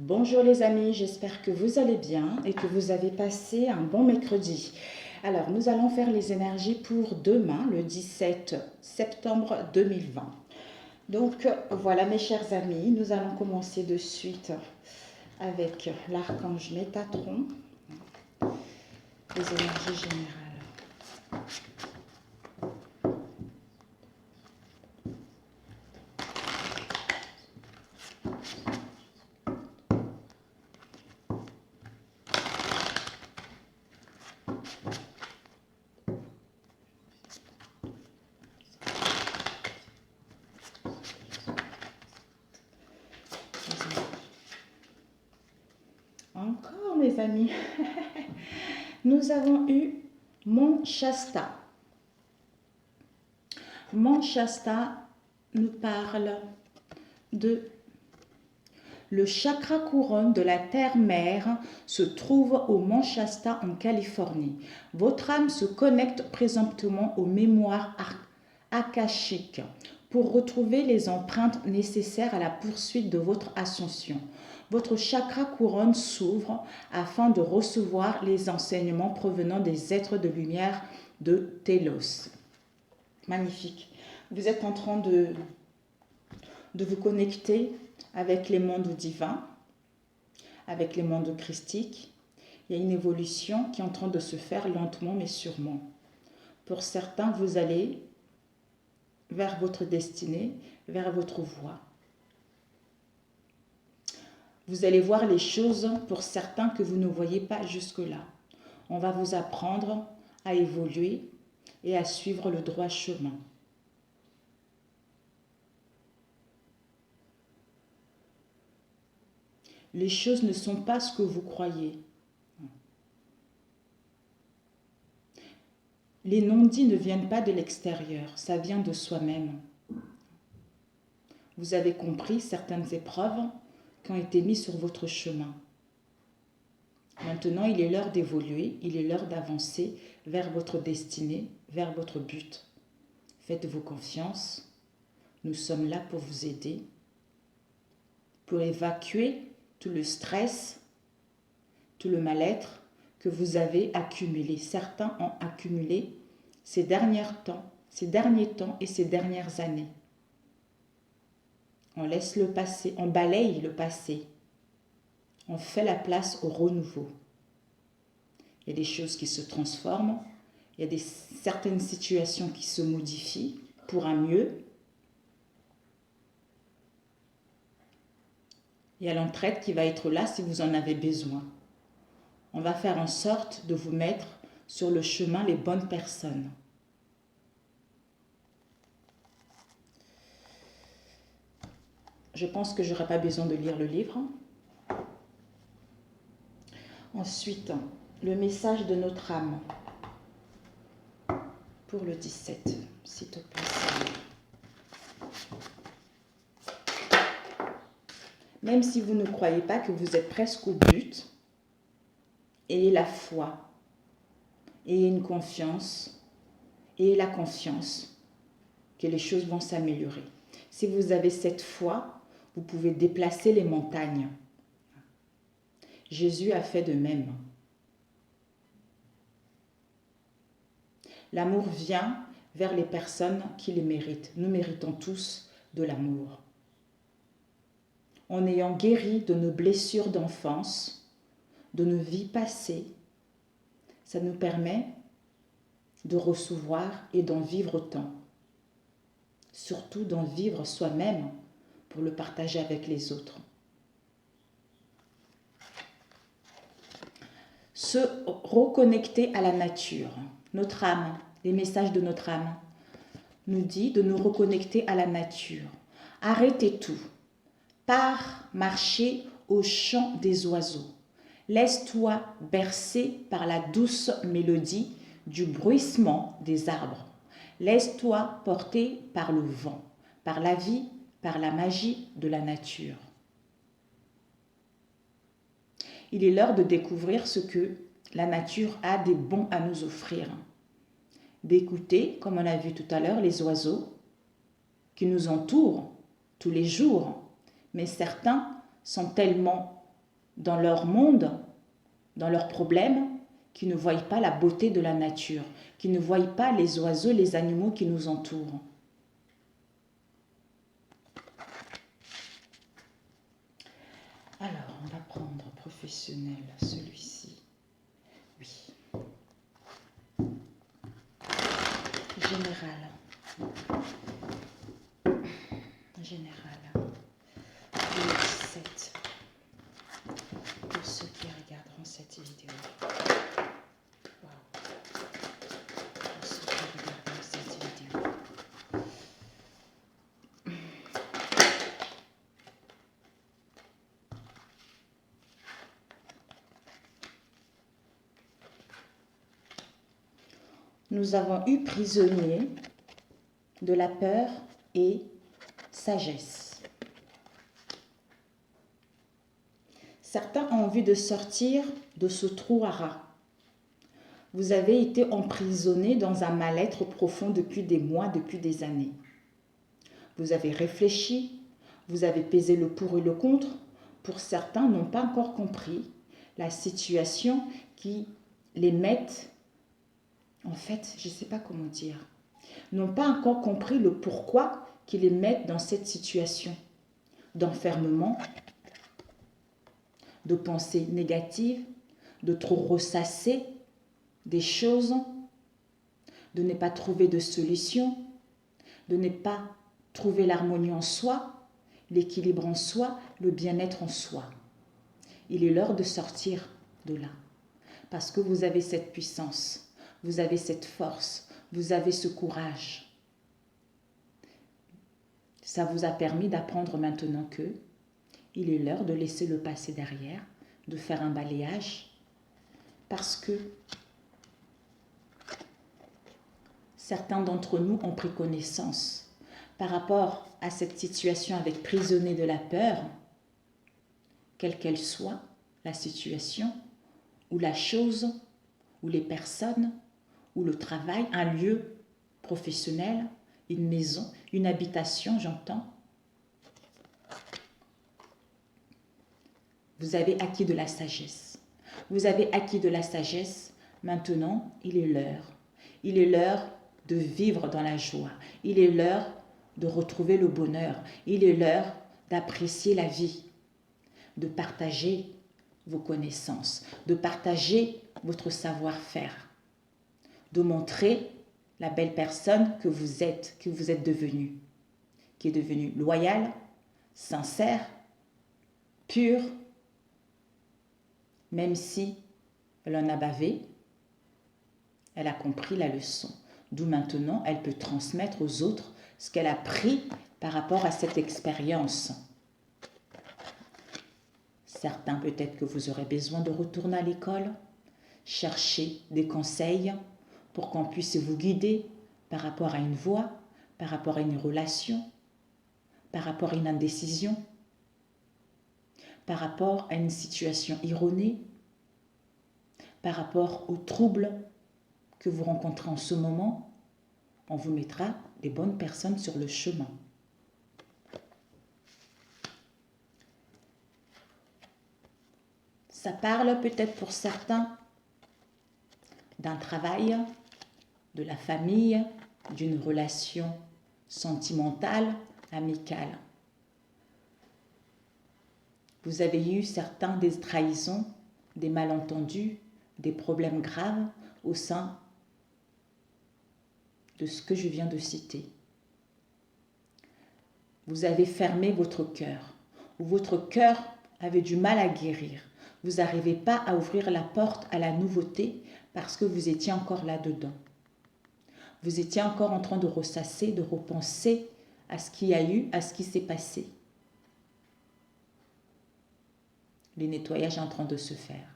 Bonjour les amis, j'espère que vous allez bien et que vous avez passé un bon mercredi. Alors, nous allons faire les énergies pour demain, le 17 septembre 2020. Donc, voilà mes chers amis, nous allons commencer de suite avec l'archange Métatron, les énergies générales. Encore mes amis, nous avons eu Mont Shasta. Mont Shasta nous parle de le chakra couronne de la terre-mère se trouve au Mont Shasta en Californie. Votre âme se connecte présentement aux mémoires akashiques pour retrouver les empreintes nécessaires à la poursuite de votre ascension. Votre chakra couronne s'ouvre afin de recevoir les enseignements provenant des êtres de lumière de Télos. Magnifique. Vous êtes en train de vous connecter avec les mondes divins, avec les mondes christiques. Il y a une évolution qui est en train de se faire lentement mais sûrement. Pour certains, vous allez vers votre destinée, vers votre voie. Vous allez voir les choses pour certains que vous ne voyez pas jusque-là. On va vous apprendre à évoluer et à suivre le droit chemin. Les choses ne sont pas ce que vous croyez. Les non-dits ne viennent pas de l'extérieur, ça vient de soi-même. Vous avez compris certaines épreuves qui ont été mises sur votre chemin. Maintenant, il est l'heure d'évoluer, il est l'heure d'avancer vers votre destinée, vers votre but. Faites-vous confiance, nous sommes là pour vous aider, pour évacuer tout le stress, tout le mal-être que vous avez accumulé. Certains ont accumulé ces derniers temps et ces dernières années. On laisse le passé, on balaye le passé. On fait la place au renouveau. Il y a des choses qui se transforment, il y a certaines situations qui se modifient pour un mieux. Il y a l'entraide qui va être là si vous en avez besoin. On va faire en sorte de vous mettre sur le chemin les bonnes personnes. Je pense que je n'aurai pas besoin de lire le livre. Ensuite, le message de notre âme pour le 17, s'il te plaît. Même si vous ne croyez pas que vous êtes presque au but, ayez la foi, ayez une confiance, ayez la confiance que les choses vont s'améliorer. Si vous avez cette foi, vous pouvez déplacer les montagnes. Jésus a fait de même. L'amour vient vers les personnes qui le méritent. Nous méritons tous de l'amour. En ayant guéri de nos blessures d'enfance, de nos vies passées, ça nous permet de recevoir et d'en vivre autant. Surtout d'en vivre soi-même pour le partager avec les autres. Se reconnecter à la nature. Notre âme, les messages de notre âme, nous dit de nous reconnecter à la nature. Arrêtez tout. Pars marcher au chant des oiseaux. Laisse-toi bercer par la douce mélodie du bruissement des arbres. Laisse-toi porter par le vent, par la vie, par la magie de la nature. Il est l'heure de découvrir ce que la nature a de bon à nous offrir. D'écouter, comme on a vu tout à l'heure, les oiseaux qui nous entourent tous les jours. Mais certains sont tellement dans leur monde, dans leurs problèmes, qui ne voient pas la beauté de la nature, qui ne voient pas les oiseaux, les animaux qui nous entourent. Alors, on va prendre professionnel, celui-ci. Oui. Général. Général. 7. Pour ceux qui regarderont cette vidéo. Wow. Pour ceux qui regarderont cette vidéo. Nous avons eu prisonnier de la peur et sagesse. Certains ont envie de sortir de ce trou à rats. Vous avez été emprisonné dans un mal-être profond depuis des mois, depuis des années. Vous avez réfléchi, vous avez pesé le pour et le contre. Pour certains, n'ont pas encore compris la situation qui les met, en fait, je ne sais pas comment dire, n'ont pas encore compris le pourquoi qui les met dans cette situation d'enfermement, de pensées négatives, de trop ressasser des choses, de ne pas trouver de solution, de ne pas trouver l'harmonie en soi, l'équilibre en soi, le bien-être en soi. Il est l'heure de sortir de là, parce que vous avez cette puissance, vous avez cette force, vous avez ce courage. Ça vous a permis d'apprendre maintenant que il est l'heure de laisser le passé derrière, de faire un balayage, parce que certains d'entre nous ont pris connaissance par rapport à cette situation avec prisonnier de la peur, quelle qu'elle soit, la situation, ou la chose, ou les personnes, ou le travail, un lieu professionnel, une maison, une habitation, j'entends. Vous avez acquis de la sagesse. Vous avez acquis de la sagesse. Maintenant, il est l'heure. Il est l'heure de vivre dans la joie. Il est l'heure de retrouver le bonheur. Il est l'heure d'apprécier la vie, de partager vos connaissances, de partager votre savoir-faire, de montrer la belle personne que vous êtes devenue, qui est devenue loyale, sincère, pure, même si elle en a bavé, elle a compris la leçon. D'où maintenant, elle peut transmettre aux autres ce qu'elle a pris par rapport à cette expérience. Certains, peut-être que vous aurez besoin de retourner à l'école, chercher des conseils pour qu'on puisse vous guider par rapport à une voie, par rapport à une relation, par rapport à une indécision, par rapport à une situation erronée, par rapport aux troubles que vous rencontrez en ce moment. On vous mettra les bonnes personnes sur le chemin. Ça parle peut-être pour certains d'un travail, de la famille, d'une relation sentimentale, amicale. Vous avez eu certains des trahisons, des malentendus, des problèmes graves au sein de ce que je viens de citer. Vous avez fermé votre cœur, ou votre cœur avait du mal à guérir. Vous n'arrivez pas à ouvrir la porte à la nouveauté parce que vous étiez encore là-dedans. Vous étiez encore en train de ressasser, de repenser à ce qu'il y a eu, à ce qui s'est passé. Le nettoyage est en train de se faire.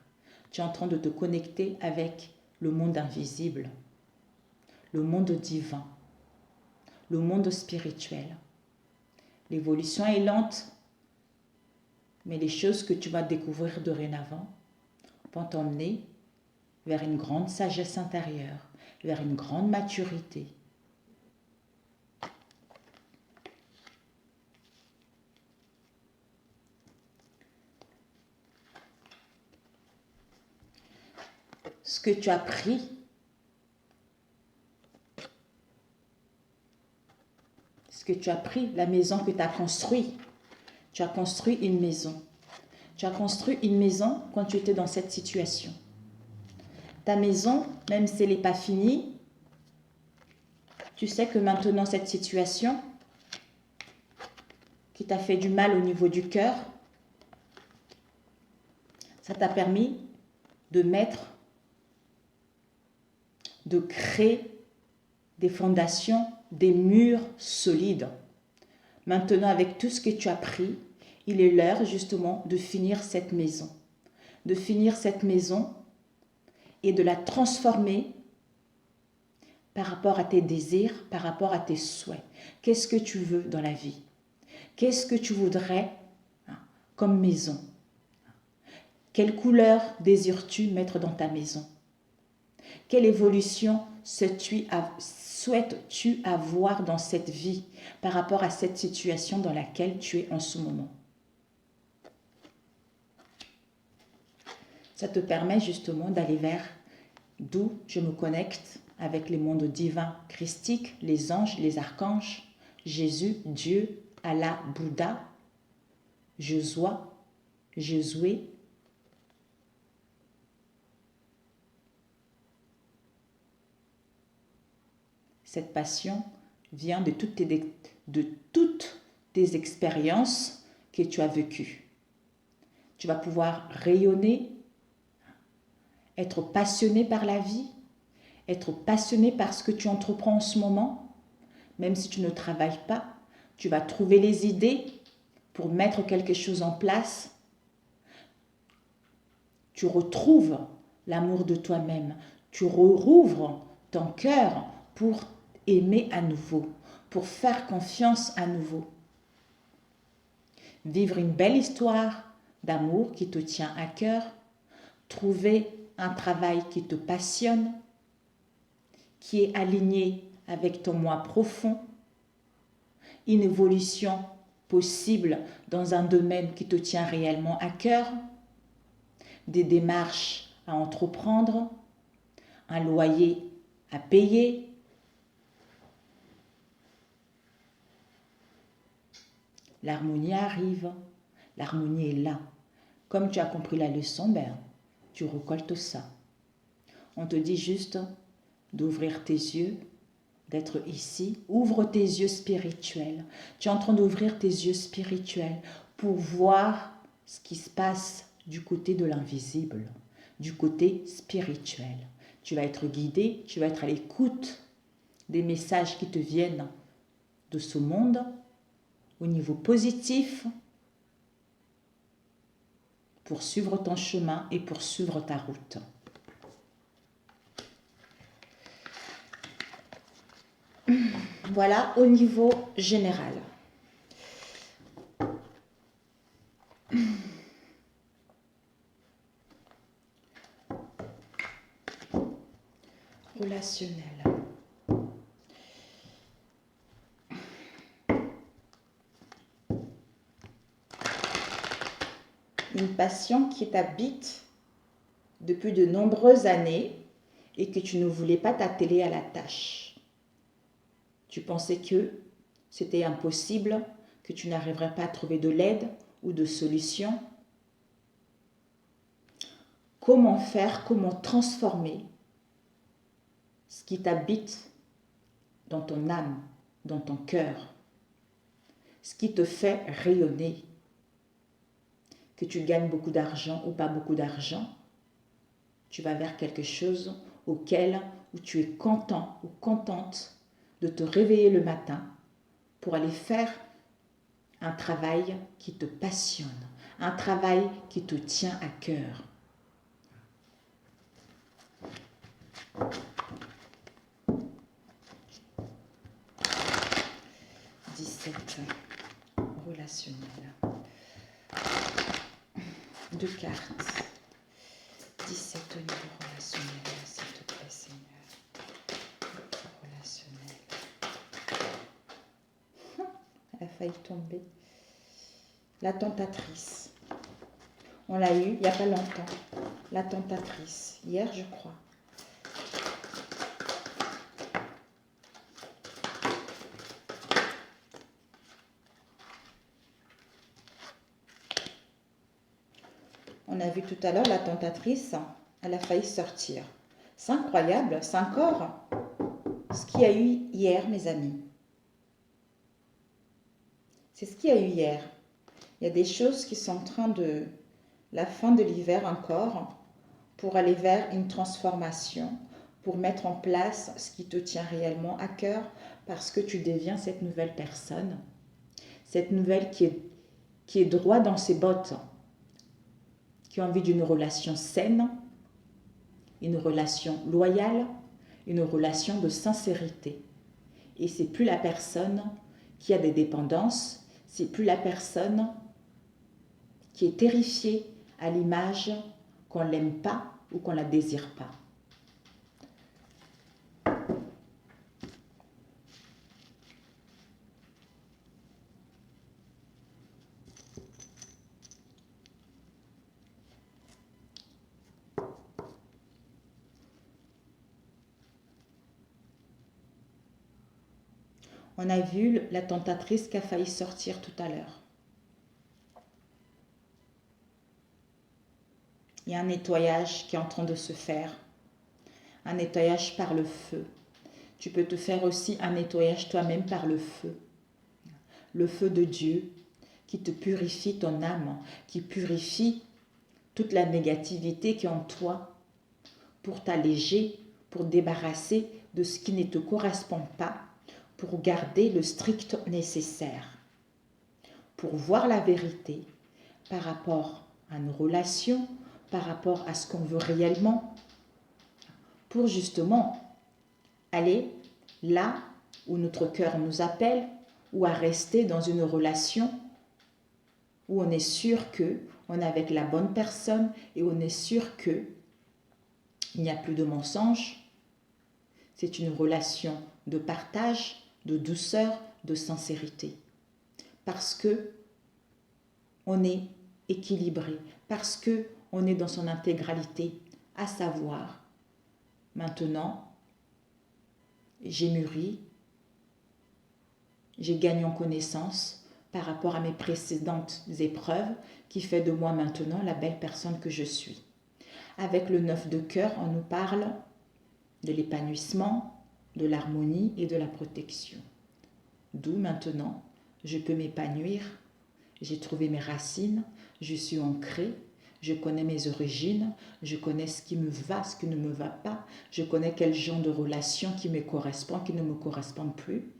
Tu es en train de te connecter avec le monde invisible, le monde divin, le monde spirituel. L'évolution est lente, mais les choses que tu vas découvrir dorénavant vont t'emmener vers une grande sagesse intérieure, vers une grande maturité. ce que tu as pris, la maison que tu as construite. Tu as construit une maison. Tu as construit une maison quand tu étais dans cette situation. Ta maison, même si elle n'est pas finie, tu sais que maintenant cette situation qui t'a fait du mal au niveau du cœur, ça t'a permis de créer des fondations, des murs solides. Maintenant, avec tout ce que tu as pris, il est l'heure justement de finir cette maison. De finir cette maison et de la transformer par rapport à tes désirs, par rapport à tes souhaits. Qu'est-ce que tu veux dans la vie? Qu'est-ce que tu voudrais comme maison? Quelle couleur désires-tu mettre dans ta maison? Quelle évolution souhaites-tu avoir dans cette vie par rapport à cette situation dans laquelle tu es en ce moment? Ça te permet justement d'aller vers d'où je me connecte avec les mondes divins christiques, les anges, les archanges, Jésus, Dieu, Allah, Bouddha, Josué. Cette passion vient de toutes tes expériences que tu as vécues. Tu vas pouvoir rayonner, être passionné par la vie, être passionné par ce que tu entreprends en ce moment. Même si tu ne travailles pas, tu vas trouver les idées pour mettre quelque chose en place. Tu retrouves l'amour de toi-même. Tu rouvres ton cœur pour aimer à nouveau, pour faire confiance à nouveau. Vivre une belle histoire d'amour qui te tient à cœur. Trouver un travail qui te passionne, qui est aligné avec ton moi profond. Une évolution possible dans un domaine qui te tient réellement à cœur. Des démarches à entreprendre, un loyer à payer. L'harmonie arrive, l'harmonie est là. Comme tu as compris la leçon, tu récoltes ça. On te dit juste d'ouvrir tes yeux, d'être ici. Ouvre tes yeux spirituels. Tu es en train d'ouvrir tes yeux spirituels pour voir ce qui se passe du côté de l'invisible, du côté spirituel. Tu vas être guidé, tu vas être à l'écoute des messages qui te viennent de ce monde au niveau positif pour suivre ton chemin et pour suivre ta route. Voilà au niveau général. Relationnel. Une passion qui t'habite depuis de nombreuses années et que tu ne voulais pas t'atteler à la tâche. Tu pensais que c'était impossible, que tu n'arriverais pas à trouver de l'aide ou de solution. Comment faire, comment transformer ce qui t'habite dans ton âme, dans ton cœur, ce qui te fait rayonner. Que tu gagnes beaucoup d'argent ou pas beaucoup d'argent, tu vas vers quelque chose où tu es content ou contente de te réveiller le matin pour aller faire un travail qui te passionne, un travail qui te tient à cœur. Relationnel. 2 cartes. 17 au niveau relationnel, s'il te plaît, Seigneur. Relationnel. Elle a failli tomber. La tentatrice. On l'a eu il n'y a pas longtemps. la tentatrice, hier je crois. On a vu tout à l'heure la tentatrice, elle a failli sortir. C'est incroyable, c'est encore ce qu'il y a eu hier, mes amis. C'est ce qu'il y a eu hier. Il y a des choses qui sont en train de... La fin de l'hiver encore, pour aller vers une transformation, pour mettre en place ce qui te tient réellement à cœur, parce que tu deviens cette nouvelle personne. Cette nouvelle qui est droit dans ses bottes, qui a envie d'une relation saine, une relation loyale, une relation de sincérité. Et c'est plus la personne qui a des dépendances, c'est plus la personne qui est terrifiée à l'image qu'on ne l'aime pas ou qu'on ne la désire pas. On a vu la tentatrice qui a failli sortir tout à l'heure. Il y a un nettoyage qui est en train de se faire. Un nettoyage par le feu. Tu peux te faire aussi un nettoyage toi-même par le feu. Le feu de Dieu qui te purifie ton âme, qui purifie toute la négativité qui est en toi pour t'alléger, pour débarrasser de ce qui ne te correspond pas, pour garder le strict nécessaire, pour voir la vérité par rapport à nos relations, par rapport à ce qu'on veut réellement, pour justement aller là où notre cœur nous appelle, ou à rester dans une relation où on est sûr que on est avec la bonne personne et on est sûr que il n'y a plus de mensonges. C'est une relation de partage, de douceur, de sincérité. Parce que on est équilibré, parce que on est dans son intégralité, à savoir, maintenant, j'ai mûri, j'ai gagné en connaissance par rapport à mes précédentes épreuves qui fait de moi maintenant la belle personne que je suis. Avec le 9 de cœur, on nous parle de l'épanouissement, de l'harmonie et de la protection. D'où maintenant, je peux m'épanouir, j'ai trouvé mes racines, je suis ancrée, je connais mes origines, je connais ce qui me va, ce qui ne me va pas, je connais quel genre de relation qui me correspond, qui ne me correspond plus.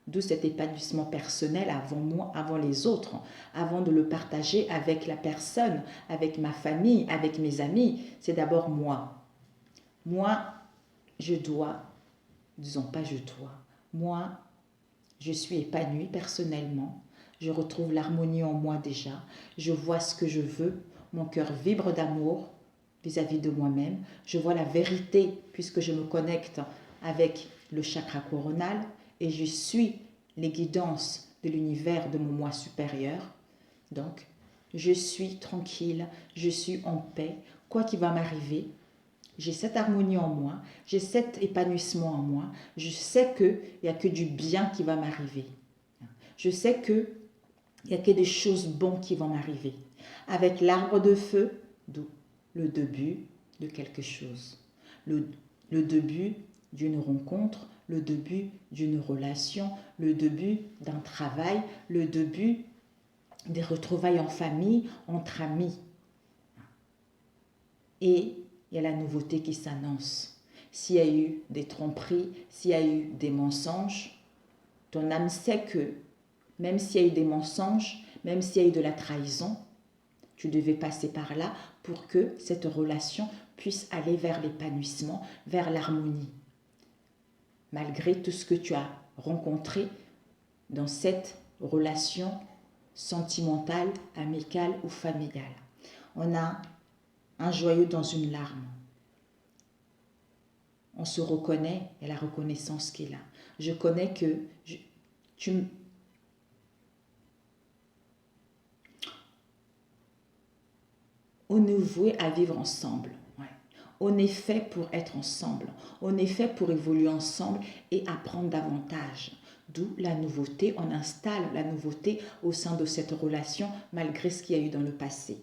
D'où cet épanouissement personnel avant moi, avant les autres, avant de le partager avec la personne, avec ma famille, avec mes amis. C'est d'abord moi. Moi, je dois, disons pas je dois, moi, je suis épanouie personnellement. Je retrouve l'harmonie en moi déjà. Je vois ce que je veux. Mon cœur vibre d'amour vis-à-vis de moi-même. Je vois la vérité puisque je me connecte avec le chakra coronal et je suis les guidances de l'univers de mon moi supérieur. Donc, je suis tranquille, je suis en paix. Quoi qu'il va m'arriver, j'ai cette harmonie en moi, j'ai cet épanouissement en moi. Je sais qu'il n'y a que du bien qui va m'arriver. Je sais qu'il n'y a que des choses bonnes qui vont m'arriver. Avec l'arbre de feu, d'où le début de quelque chose. Le début d'une rencontre, le début d'une relation, le début d'un travail, le début des retrouvailles en famille, entre amis. Et il y a la nouveauté qui s'annonce. S'il y a eu des tromperies, s'il y a eu des mensonges, ton âme sait que même s'il y a eu des mensonges, même s'il y a eu de la trahison, tu devais passer par là pour que cette relation puisse aller vers l'épanouissement, vers l'harmonie. Malgré tout ce que tu as rencontré dans cette relation sentimentale, amicale ou familiale. On a un joyeux dans une larme. On se reconnaît et la reconnaissance qu'il a. Je connais que On est voué à vivre ensemble. Ouais. On est fait pour être ensemble. On est fait pour évoluer ensemble et apprendre davantage. D'où la nouveauté. On installe la nouveauté au sein de cette relation malgré ce qu'il y a eu dans le passé.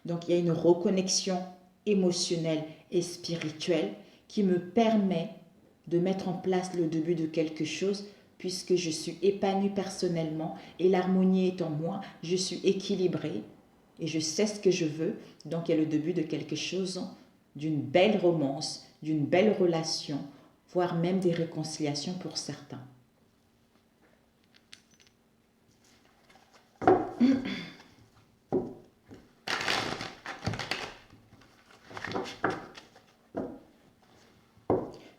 Donc il y a une reconnexion émotionnelle et spirituelle qui me permet de mettre en place le début de quelque chose puisque je suis épanouie personnellement et l'harmonie est en moi, je suis équilibrée et je sais ce que je veux. Donc il y a le début de quelque chose, d'une belle romance, d'une belle relation, voire même des réconciliations pour certains.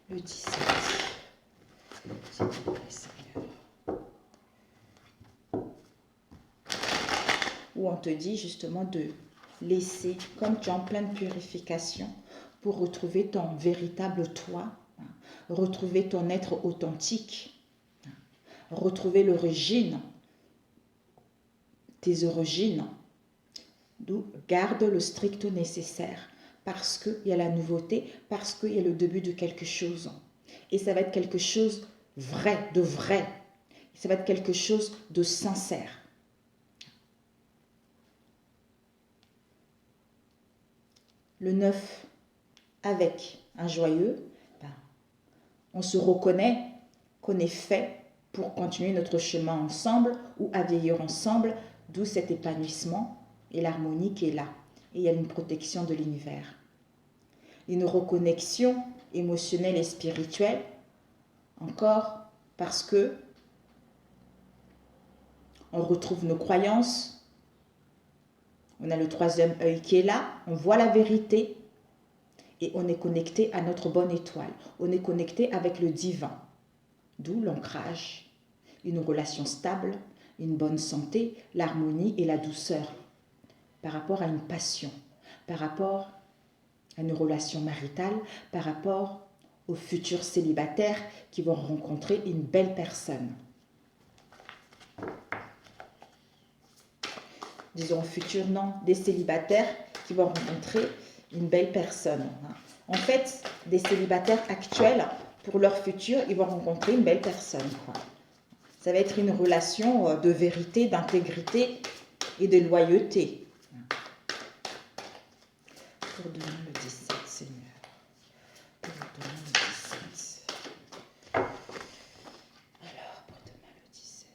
Le 17. S'il vous plaît, Seigneur. Où on te dit justement de laisser, comme tu es en pleine purification, pour retrouver ton véritable toi, retrouver ton être authentique, retrouver l'origine, tes origines, d'où garde le strict nécessaire, parce qu'il y a la nouveauté, parce qu'il y a le début de quelque chose. Et ça va être quelque chose vrai, de vrai. Ça va être quelque chose de sincère. Le 9, avec un joyeux, on se reconnaît qu'on est fait pour continuer notre chemin ensemble ou à vieillir ensemble, d'où cet épanouissement et l'harmonie qui est là. Et il y a une protection de l'univers. Une reconnexion émotionnelle et spirituelle, encore parce que on retrouve nos croyances, on a le troisième œil qui est là, on voit la vérité et on est connecté à notre bonne étoile, on est connecté avec le divin, d'où l'ancrage, une relation stable, une bonne santé, l'harmonie et la douceur par rapport à une passion, par rapport à une relation maritale, par rapport aux futurs célibataires qui vont rencontrer une belle personne. Disons futurs, non, des célibataires qui vont rencontrer une belle personne. En fait, des célibataires actuels, pour leur futur, ils vont rencontrer une belle personne. Ça va être une relation de vérité, d'intégrité et de loyauté. Pour demain le 17, Seigneur. Pour demain le 17. Alors, pour demain le 17.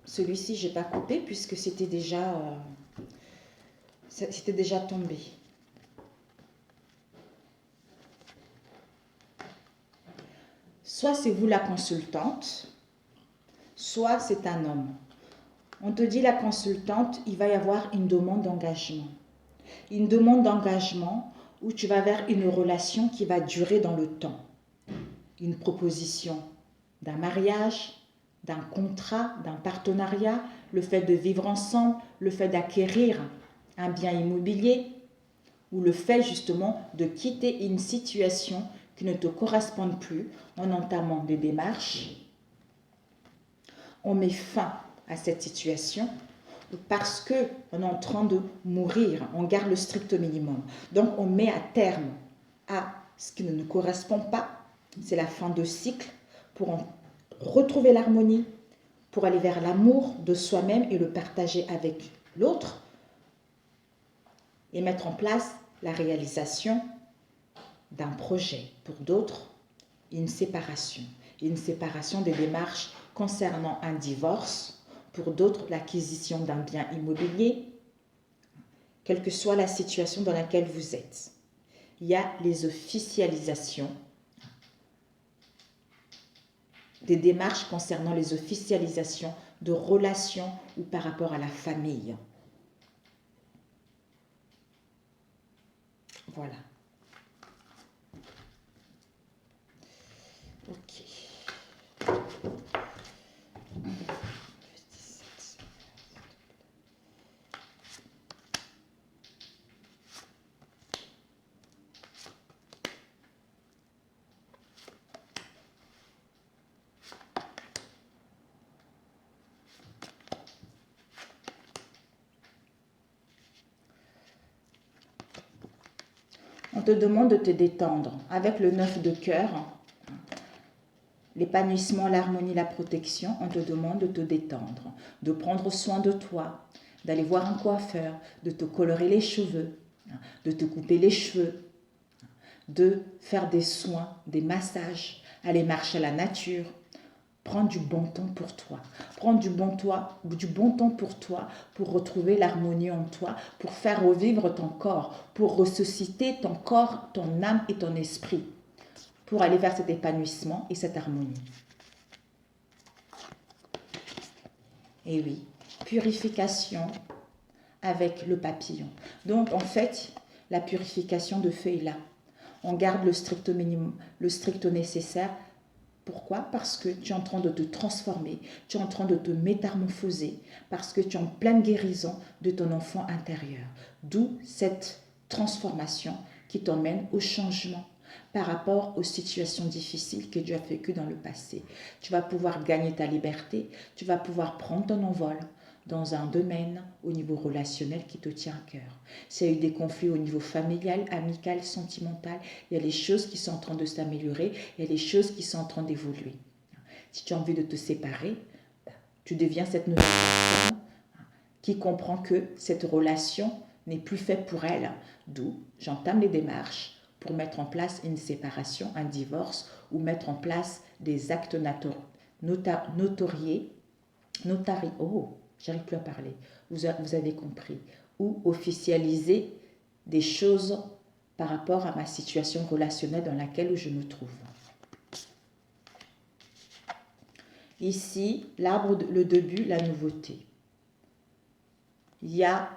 Celui-ci, je n'ai pas coupé puisque c'était déjà tombé. Soit c'est vous la consultante, soit c'est un homme. On te dit la consultante, il va y avoir une demande d'engagement. Une demande d'engagement où tu vas vers une relation qui va durer dans le temps. Une proposition d'un mariage, d'un contrat, d'un partenariat, le fait de vivre ensemble, le fait d'acquérir un bien immobilier ou le fait justement de quitter une situation qui ne te correspond plus en entamant des démarches. On met fin à cette situation parce qu'on est en train de mourir, on garde le strict minimum. Donc on met à terme à ce qui ne nous correspond pas, c'est la fin de cycle, pour retrouver l'harmonie, pour aller vers l'amour de soi-même et le partager avec l'autre, et mettre en place la réalisation d'un projet. Pour d'autres, une séparation des démarches concernant un divorce, pour d'autres l'acquisition d'un bien immobilier, quelle que soit la situation dans laquelle vous êtes. Il y a les officialisations, des démarches concernant les officialisations de relations ou par rapport à la famille. Voilà. Ok. On te demande de te détendre. Avec le 9 de cœur, l'épanouissement, l'harmonie, la protection, on te demande de te détendre, de prendre soin de toi, d'aller voir un coiffeur, de te colorer les cheveux, de te couper les cheveux, de faire des soins, des massages, aller marcher à la nature. Prends du bon temps pour toi. Prends du bon temps pour toi, pour retrouver l'harmonie en toi, pour faire revivre ton corps, pour ressusciter ton corps, ton âme et ton esprit, pour aller vers cet épanouissement et cette harmonie. Et oui, purification avec le papillon. Donc en fait, la purification de feu est là. On garde le strict minimum, le strict nécessaire. Pourquoi? Parce que tu es en train de te transformer, tu es en train de te métamorphoser, parce que tu es en pleine guérison de ton enfant intérieur. D'où cette transformation qui t'emmène au changement par rapport aux situations difficiles que tu as vécues dans le passé. Tu vas pouvoir gagner ta liberté, tu vas pouvoir prendre ton envol dans un domaine au niveau relationnel qui te tient à cœur. S'il y a eu des conflits au niveau familial, amical, sentimental, il y a les choses qui sont en train de s'améliorer, il y a les choses qui sont en train d'évoluer. Si tu as envie de te séparer, tu deviens cette nouvelle personne qui comprend que cette relation n'est plus faite pour elle. D'où j'entame les démarches pour mettre en place une séparation, un divorce ou mettre en place des actes notariés. Oh, j'arrive plus à parler. Vous avez compris. Ou officialiser des choses par rapport à ma situation relationnelle dans laquelle je me trouve. Ici, l'arbre, le début, la nouveauté. Il y a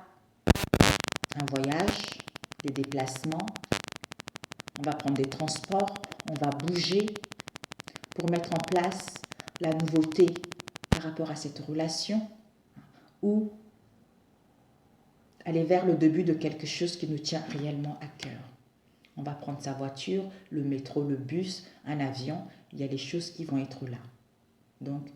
un voyage, des déplacements, on va prendre des transports, on va bouger pour mettre en place la nouveauté par rapport à cette relation ou aller vers le début de quelque chose qui nous tient réellement à cœur. On va prendre sa voiture, le métro, le bus, un avion, il y a des choses qui vont être là. Donc,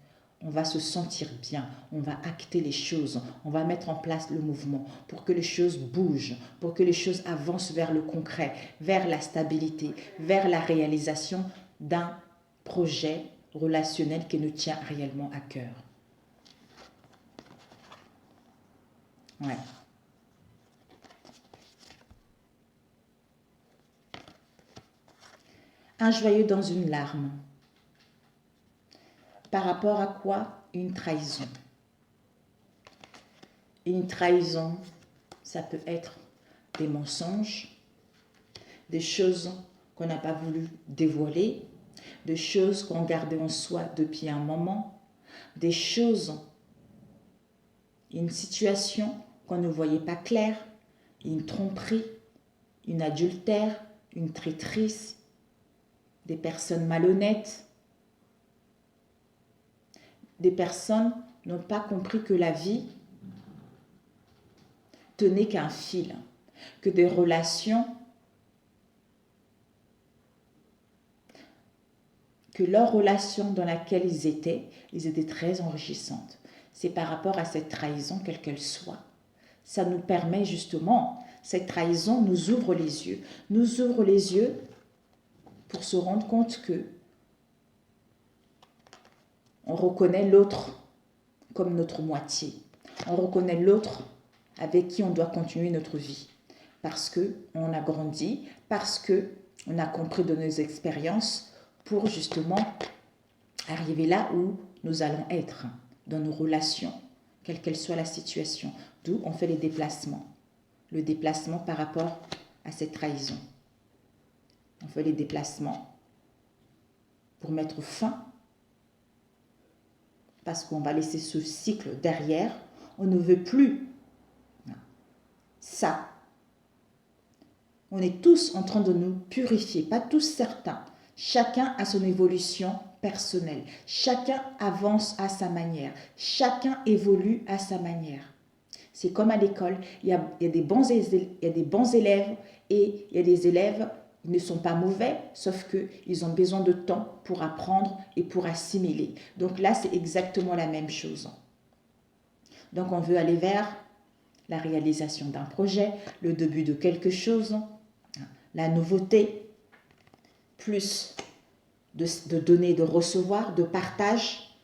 on va se sentir bien, on va acter les choses, on va mettre en place le mouvement pour que les choses bougent, pour que les choses avancent vers le concret, vers la stabilité, vers la réalisation d'un projet relationnel qui nous tient réellement à cœur. Ouais. Un joyeux dans une larme. Par rapport à quoi? Une trahison. Une trahison, ça peut être des mensonges, des choses qu'on n'a pas voulu dévoiler, des choses qu'on gardait en soi depuis un moment, des choses, une situation qu'on ne voyait pas claire, une tromperie, une adultère, une traîtrise, des personnes malhonnêtes. Des personnes n'ont pas compris que la vie tenait qu'un fil, que des relations, que leur relation dans laquelle ils étaient très enrichissantes. C'est par rapport à cette trahison, quelle qu'elle soit. Ça nous permet justement, cette trahison nous ouvre les yeux pour se rendre compte que on reconnaît l'autre comme notre moitié. On reconnaît l'autre avec qui on doit continuer notre vie. Parce qu'on a grandi, parce qu'on a compris de nos expériences pour justement arriver là où nous allons être dans nos relations, quelle qu'elle soit la situation. D'où on fait les déplacements. Le déplacement par rapport à cette trahison. On fait les déplacements pour mettre fin, parce qu'on va laisser ce cycle derrière. On ne veut plus ça. On est tous en train de nous purifier, pas tous certains. Chacun a son évolution personnelle. Chacun avance à sa manière. Chacun évolue à sa manière. C'est comme à l'école, il y a des bons élèves et il y a des élèves qui ne sont pas mauvais, sauf qu'ils ont besoin de temps pour apprendre et pour assimiler. Donc là, c'est exactement la même chose. Donc on veut aller vers la réalisation d'un projet, le début de quelque chose, la nouveauté, plus de donner, de recevoir, de partage,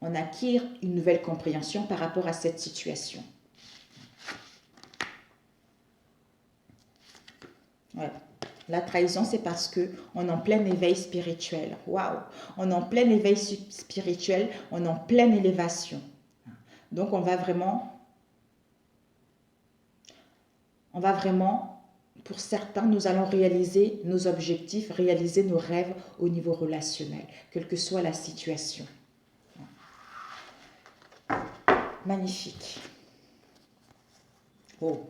on acquiert une nouvelle compréhension par rapport à cette situation. Ouais. La trahison, c'est parce qu'on est en plein éveil spirituel. Waouh! On est en plein éveil spirituel, on est en pleine élévation. Donc, on va vraiment, pour certains, nous allons réaliser nos objectifs, réaliser nos rêves au niveau relationnel, quelle que soit la situation. Magnifique. Oh.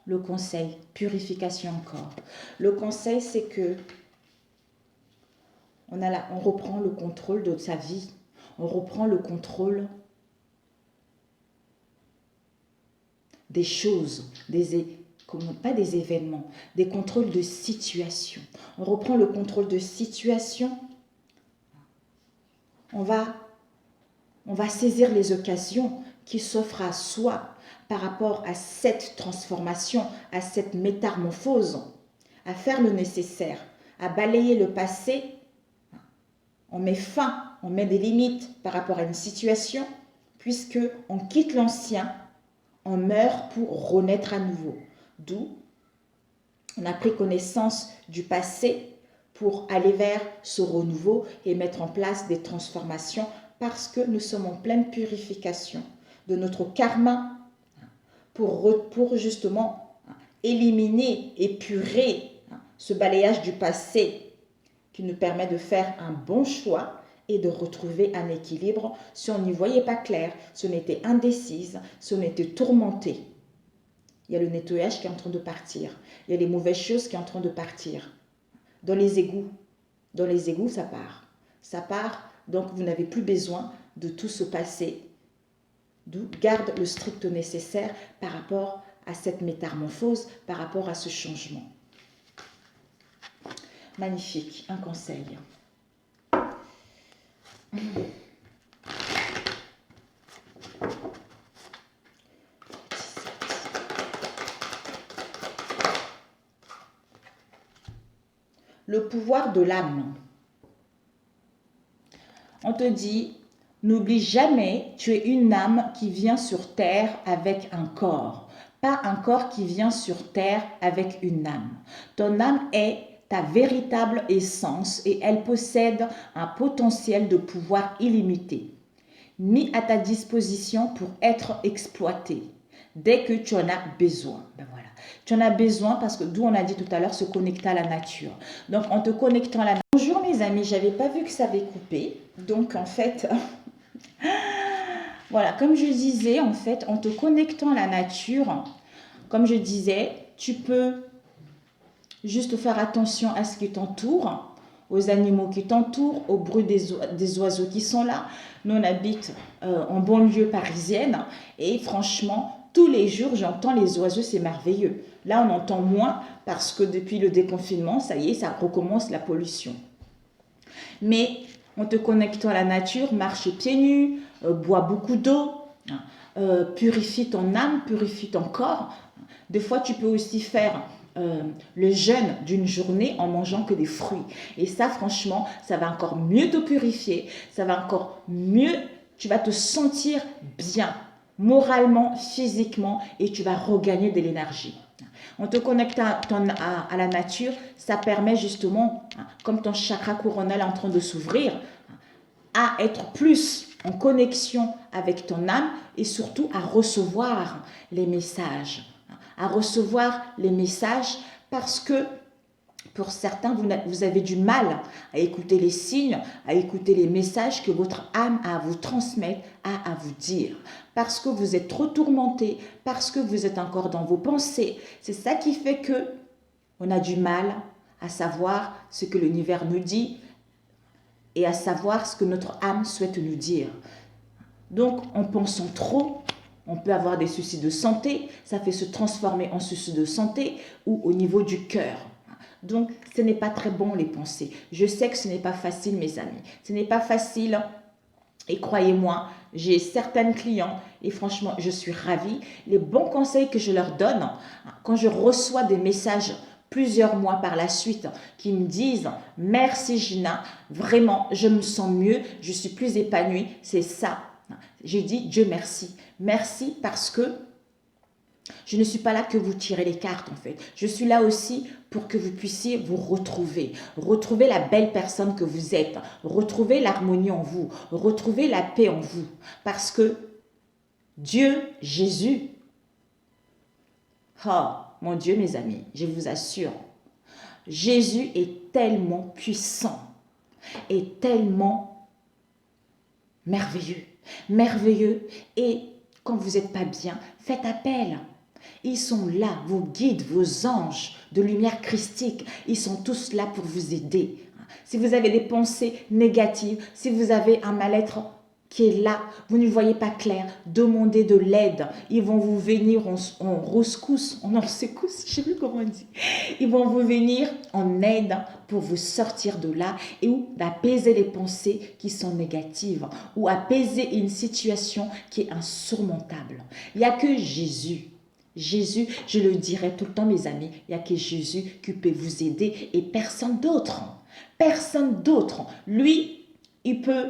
Le conseil, purification encore. Le conseil, c'est que on reprend le contrôle de sa vie. On reprend le contrôle des choses, pas des événements, des contrôles de situation. On reprend le contrôle de situation. On va saisir les occasions qui s'offrent à soi par rapport à cette transformation, à cette métamorphose, à faire le nécessaire, à balayer le passé. On met fin, on met des limites par rapport à une situation, puisque on quitte l'ancien, on meurt pour renaître à nouveau. D'où on a pris connaissance du passé pour aller vers ce renouveau et mettre en place des transformations parce que nous sommes en pleine purification de notre karma pour justement éliminer, épurer ce balayage du passé qui nous permet de faire un bon choix et de retrouver un équilibre si on n'y voyait pas clair, si on était indécise, si on était tourmenté. Il y a le nettoyage qui est en train de partir. Il y a les mauvaises choses qui sont en train de partir. Dans les égouts, ça part. Ça part, donc vous n'avez plus besoin de tout ce passé. D'où garde le strict nécessaire par rapport à cette métamorphose, par rapport à ce changement. Magnifique, un conseil. Le pouvoir de l'âme. On te dit, n'oublie jamais, tu es une âme qui vient sur terre avec un corps, pas un corps qui vient sur terre avec une âme. Ton âme est ta véritable essence et elle possède un potentiel de pouvoir illimité, mis à ta disposition pour être exploité dès que tu en as besoin. Ben voilà. Tu en as besoin parce que, d'où on a dit tout à l'heure, se connecter à la nature. Donc, en te connectant à la nature. Bonjour mes amis, j'avais pas vu que ça avait coupé. Donc, en fait, voilà, comme je disais, en fait, en te connectant à la nature, comme je disais, tu peux juste faire attention à ce qui t'entoure, aux animaux qui t'entourent, au bruit des oiseaux qui sont là. Nous, on habite en banlieue parisienne et franchement, tous les jours, j'entends les oiseaux, c'est merveilleux. Là, on entend moins parce que depuis le déconfinement, ça y est, ça recommence la pollution. Mais en te connectant à la nature, marche pieds nus, bois beaucoup d'eau, purifie ton âme, purifie ton corps. Des fois, tu peux aussi faire le jeûne d'une journée en mangeant que des fruits. Et ça, franchement, ça va encore mieux te purifier, ça va encore mieux, tu vas te sentir bien, moralement, physiquement, et tu vas regagner de l'énergie. En te connectant à la nature, ça permet justement, comme ton chakra coronal est en train de s'ouvrir, à être plus en connexion avec ton âme et surtout à recevoir les messages. À recevoir les messages parce que pour certains, vous avez du mal à écouter les signes, à écouter les messages que votre âme a à vous transmettre, a à vous dire. Parce que vous êtes trop tourmenté, parce que vous êtes encore dans vos pensées. C'est ça qui fait que on a du mal à savoir ce que l'univers nous dit et à savoir ce que notre âme souhaite nous dire. Donc, en pensant trop, on peut avoir des soucis de santé, ça fait se transformer en soucis de santé ou au niveau du cœur. Donc, ce n'est pas très bon les pensées. Je sais que ce n'est pas facile, mes amis. Ce n'est pas facile et croyez-moi, J'ai certains clients et franchement, je suis ravie. Les bons conseils que je leur donne, quand je reçois des messages plusieurs mois par la suite qui me disent « Merci Gina, vraiment, je me sens mieux, je suis plus épanouie. » C'est ça. J'ai dit « Dieu merci. Merci parce que je ne suis pas là que vous tirez les cartes en fait. Je suis là aussi pour que vous puissiez vous retrouver. Retrouver la belle personne que vous êtes. Retrouver l'harmonie en vous. Retrouver la paix en vous. Parce que Dieu, Jésus, oh mon Dieu mes amis, je vous assure, Jésus est tellement puissant et tellement merveilleux. Merveilleux. Et quand vous n'êtes pas bien, faites appel. Ils sont là, vos guides, vos anges de lumière christique. Ils sont tous là pour vous aider. Si vous avez des pensées négatives, si vous avez un mal-être qui est là, vous ne voyez pas clair, demandez de l'aide. Ils vont vous venir en rescousse, en secousse, je ne sais plus comment on dit. Ils vont vous venir en aide pour vous sortir de là et ou d'apaiser les pensées qui sont négatives ou apaiser une situation qui est insurmontable. Il n'y a que Jésus. Jésus, je le dirai tout le temps mes amis, il n'y a que Jésus qui peut vous aider et personne d'autre. Personne d'autre. Lui, il peut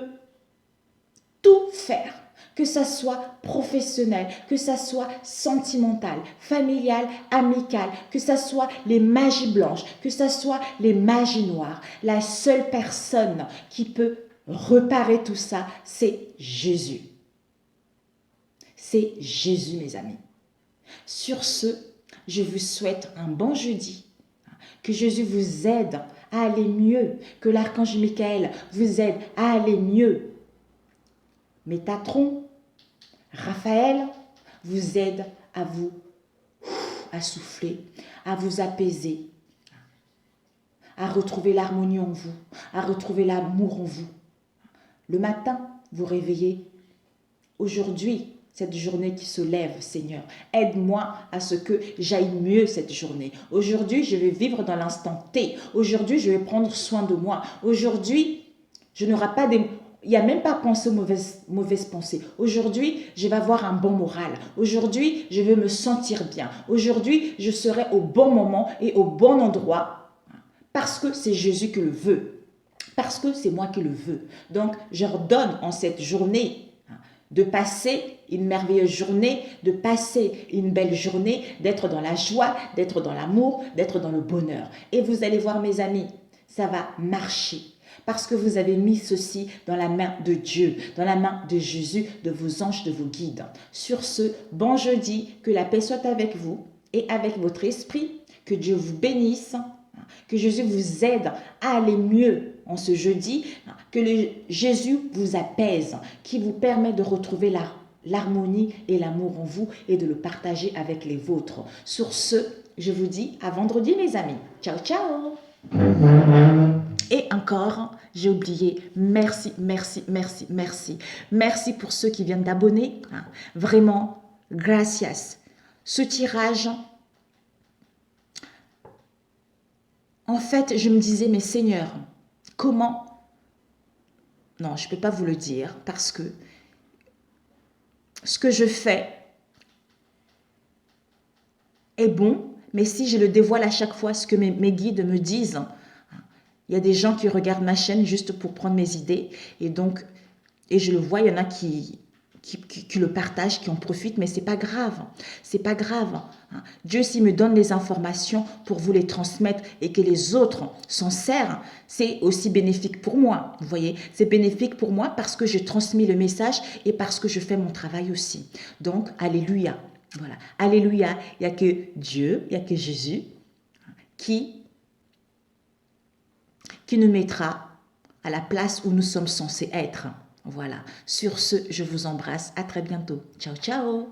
tout faire, que ça soit professionnel, que ça soit sentimental, familial, amical, que ça soit les magies blanches, que ça soit les magies noires. La seule personne qui peut réparer tout ça, c'est Jésus. C'est Jésus, mes amis. Sur ce, je vous souhaite un bon jeudi. Que Jésus vous aide à aller mieux, que l'archange Michael vous aide à aller mieux. Métatron, Raphaël vous aide à vous à souffler, à vous apaiser, à retrouver l'harmonie en vous, à retrouver l'amour en vous. Le matin, vous réveillez. Aujourd'hui, cette journée qui se lève, Seigneur, aide-moi à ce que j'aille mieux cette journée. Aujourd'hui, je vais vivre dans l'instant T. Aujourd'hui, je vais prendre soin de moi. Aujourd'hui, je n'aurai pas des... Il n'y a même pas pensé mauvaise pensée. Aujourd'hui, je vais avoir un bon moral. Aujourd'hui, je vais me sentir bien. Aujourd'hui, je serai au bon moment et au bon endroit parce que c'est Jésus qui le veut. Parce que c'est moi qui le veux. Donc, je redonne en cette journée de passer une merveilleuse journée, de passer une belle journée, d'être dans la joie, d'être dans l'amour, d'être dans le bonheur. Et vous allez voir mes amis, ça va marcher. Parce que vous avez mis ceci dans la main de Dieu, dans la main de Jésus, de vos anges, de vos guides. Sur ce, bon jeudi, que la paix soit avec vous et avec votre esprit, que Dieu vous bénisse, que Jésus vous aide à aller mieux en ce jeudi, que Jésus vous apaise, qui vous permet de retrouver l'harmonie et l'amour en vous et de le partager avec les vôtres. Sur ce, je vous dis à vendredi mes amis. Ciao, ciao. Et encore, j'ai oublié, merci, merci, merci, merci. Merci pour ceux qui viennent d'abonner. Vraiment, gracias. Ce tirage, en fait, je me disais, mais Seigneur, comment? Non, je ne peux pas vous le dire parce que ce que je fais est bon, mais si je le dévoile à chaque fois, ce que mes guides me disent, il y a des gens qui regardent ma chaîne juste pour prendre mes idées et donc, et je le vois, il y en a qui le partagent, qui en profitent, mais c'est pas grave, c'est pas grave. Dieu, s'il me donne les informations pour vous les transmettre et que les autres s'en servent, c'est aussi bénéfique pour moi, vous voyez, c'est bénéfique pour moi parce que j'ai transmis le message et parce que je fais mon travail aussi. Donc, alléluia, voilà, alléluia, il n'y a que Dieu, il n'y a que Jésus qui nous mettra à la place où nous sommes censés être. Voilà. Sur ce, je vous embrasse. À très bientôt. Ciao, ciao.